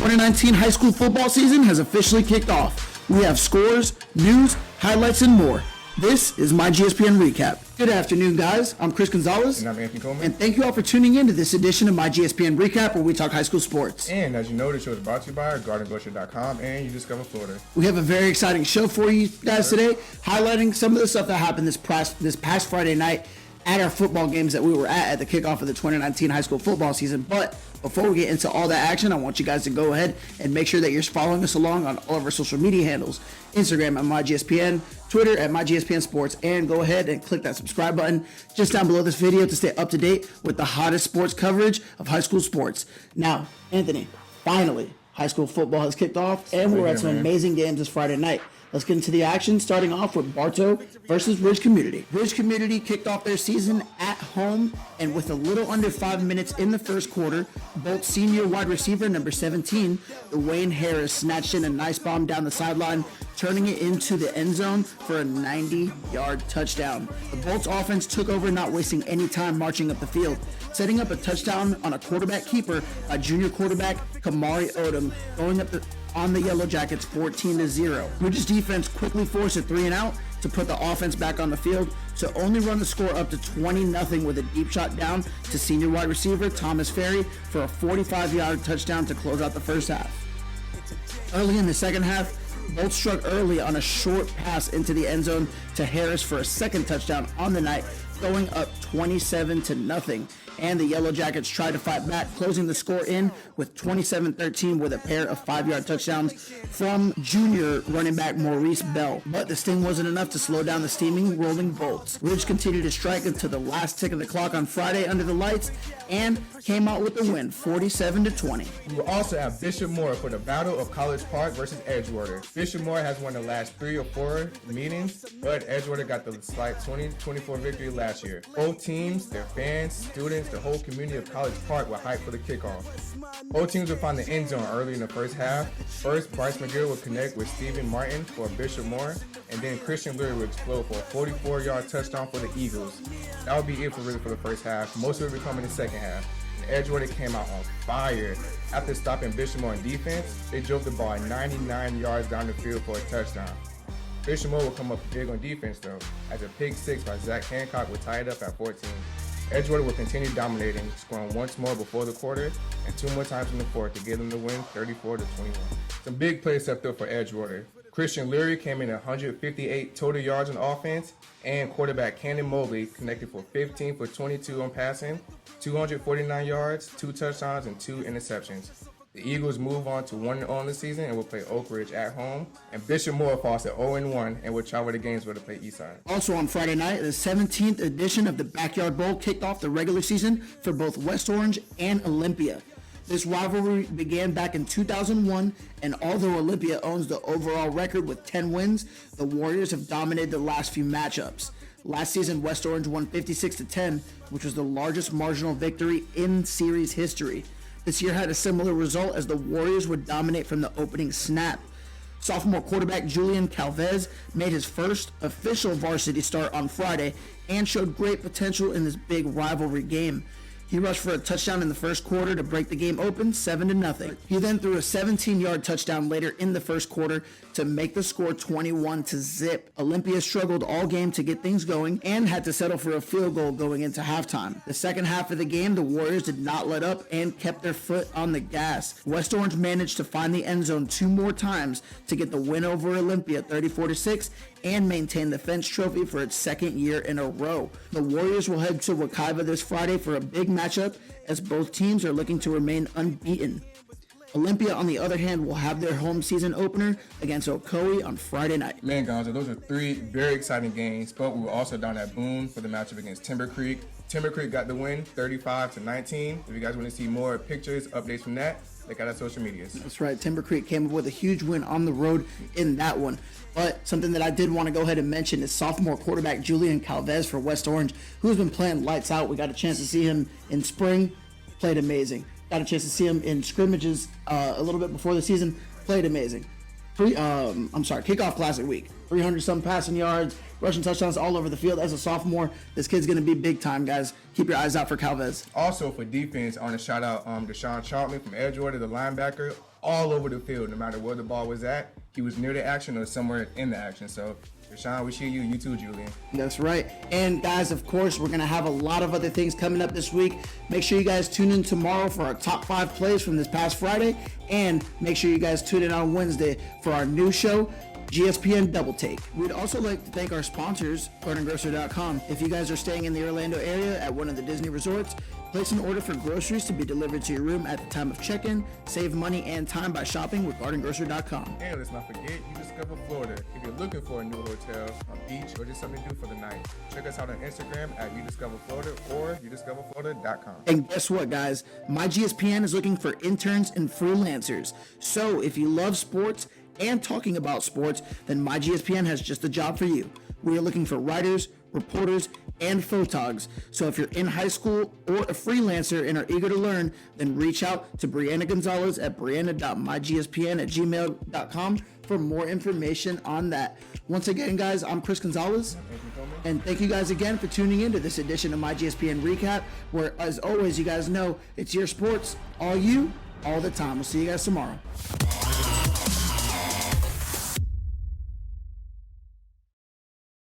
2019 high school football season has officially kicked off. We have scores, news, highlights, and more. This is my GSPN Recap. Good afternoon, guys. I'm Chris Gonzalez. And I'm Anthony Coleman. And thank you all for tuning in to this edition of my GSPN Recap, where we talk high school sports. And as you know, the show is brought to you by GardenGrocery.com and You Discover Florida. We have a very exciting show for you guys today, highlighting some of the stuff that happened this past Friday night at our football games that we were at the kickoff of the 2019 high school football season. But before we get into all that action, I want you guys to go ahead and make sure that you're following us along on all of our social media handles. Instagram at myGSPN, Twitter at myGSPN Sports, and go ahead and click that subscribe button just down below this video to stay up to date with the hottest sports coverage of high school sports. Now, Anthony, finally, high school football has kicked off, and we're at some amazing games this Friday night. Let's get into the action, starting off with Bartow versus Ridge Community. Ridge Community kicked off their season at home, and with a little under 5 minutes in the first quarter, both senior wide receiver number 17, Dwayne Harris, snatched in a nice bomb down the sideline, turning it into the end zone for a 90-yard touchdown. The Bolts offense took over, not wasting any time marching up the field, setting up a touchdown on a quarterback keeper by junior quarterback Kamari Odom, going up on the Yellow Jackets 14-0. Ridge's defense quickly forced a 3-and-out to put the offense back on the field, to only run the score up to 20-0 with a deep shot down to senior wide receiver Thomas Ferry for a 45-yard touchdown to close out the first half. Early in the second half, Bolts struck early on a short pass into the end zone to Harris for a second touchdown on the night, going up 27-0. And the Yellow Jackets tried to fight back, closing the score in with 27-13 with a pair of 5-yard touchdowns from junior running back Maurice Bell. But the sting wasn't enough to slow down the steaming, rolling Bolts. Ridge continued to strike until the last tick of the clock on Friday under the lights and came out with the win, 47-20. We will also have Bishop Moore for the Battle of College Park versus Edgewater. Bishop Moore has won the last 3 or 4 meetings, but Edgewater got the slight 20-24 victory last year. Both teams, their fans, students, the whole community of College Park were hyped for the kickoff. Both teams will find the end zone early in the first half. First, Bryce McGill will connect with Stephen Martin for Bishop Moore, and then Christian Leary will explode for a 44-yard touchdown for the Eagles. That will be it for the first half. Most of it will come in the second half. Edgewater came out on fire. After stopping Bishop Moore in defense, they drove the ball 99 yards down the field for a touchdown. Bishop Moore will come up big on defense though, as a pick 6 by Zach Hancock will tie it up at 14. Edgewater will continue dominating, scoring once more before the quarter and 2 more times in the fourth to give them the win, 34-21. Some big plays stepped up for Edgewater. Christian Leary came in 158 total yards on offense, and quarterback Cannon Mobley connected for 15 for 22 on passing, 249 yards, 2 touchdowns, and 2 interceptions. The Eagles move on to 1-0 in the season and will play Oak Ridge at home. And Bishop Moore falls at 0-1 and will travel to Gainesville to play Eastside. Also on Friday night, the 17th edition of the Backyard Bowl kicked off the regular season for both West Orange and Olympia. This rivalry began back in 2001, and although Olympia owns the overall record with 10 wins, the Warriors have dominated the last few matchups. Last season, West Orange won 56-10, which was the largest marginal victory in series history. This year had a similar result as the Warriors would dominate from the opening snap. Sophomore quarterback Julian Calvez made his first official varsity start on Friday and showed great potential in this big rivalry game. He rushed for a touchdown in the first quarter to break the game open 7-0. He then threw a 17-yard touchdown later in the first quarter to make the score 21-0. Olympia struggled all game to get things going and had to settle for a field goal going into halftime. The second half of the game, the Warriors did not let up and kept their foot on the gas. West Orange managed to find the end zone 2 more times to get the win over Olympia 34-6 and maintain the Fence Trophy for its second year in a row. The Warriors will head to Wekiva this Friday for a big matchup as both teams are looking to remain unbeaten. Olympia, on the other hand, will have their home season opener against Ocoee on Friday night. Man, Gonzo, those are 3 very exciting games, but we were also down at Boone for the matchup against Timber Creek. Timber Creek got the win, 35-19. If you guys want to see more pictures, updates from that, check out our social medias. That's right. Timber Creek came up with a huge win on the road in that one. But something that I did want to go ahead and mention is sophomore quarterback Julian Calvez for West Orange, who's been playing lights out. We got a chance to see him in spring, played amazing. Got a chance to see him in scrimmages a little bit before the season, played amazing. Kickoff Classic week, 300-some passing yards, rushing touchdowns all over the field. As a sophomore, this kid's going to be big time, guys. Keep your eyes out for Calvez. Also for defense, I want to shout out Deshaun Chartman from Edgewater, the linebacker, all over the field, no matter where the ball was at. He was near the action or somewhere in the action. So, Deshaun, we see you. You too, Julian. That's right. And guys, of course, we're going to have a lot of other things coming up this week. Make sure you guys tune in tomorrow for our top 5 plays from this past Friday. And make sure you guys tune in on Wednesday for our new show, GSPN Double Take. We'd also like to thank our sponsors, GardenGrocer.com. If you guys are staying in the Orlando area at one of the Disney resorts, place an order for groceries to be delivered to your room at the time of check-in. Save money and time by shopping with GardenGrocer.com. And let's not forget, You Discover Florida. If you're looking for a new hotel, a beach, or just something to do for the night, check us out on Instagram at You Discover Florida or YouDiscoverFlorida.com. And guess what, guys? myGSPN is looking for interns and freelancers. So if you love sports and talking about sports, then myGSPN has just a job for you. We are looking for writers, reporters, and photogs. So if you're in high school or a freelancer and are eager to learn, then reach out to Brianna Gonzalez at brianna.mygspn@gmail.com for more information on that. Once again, guys, I'm Chris Gonzalez. And thank you guys again for tuning in to this edition of myGSPN Recap, where, as always, you guys know it's your sports, all you, all the time. We'll see you guys tomorrow.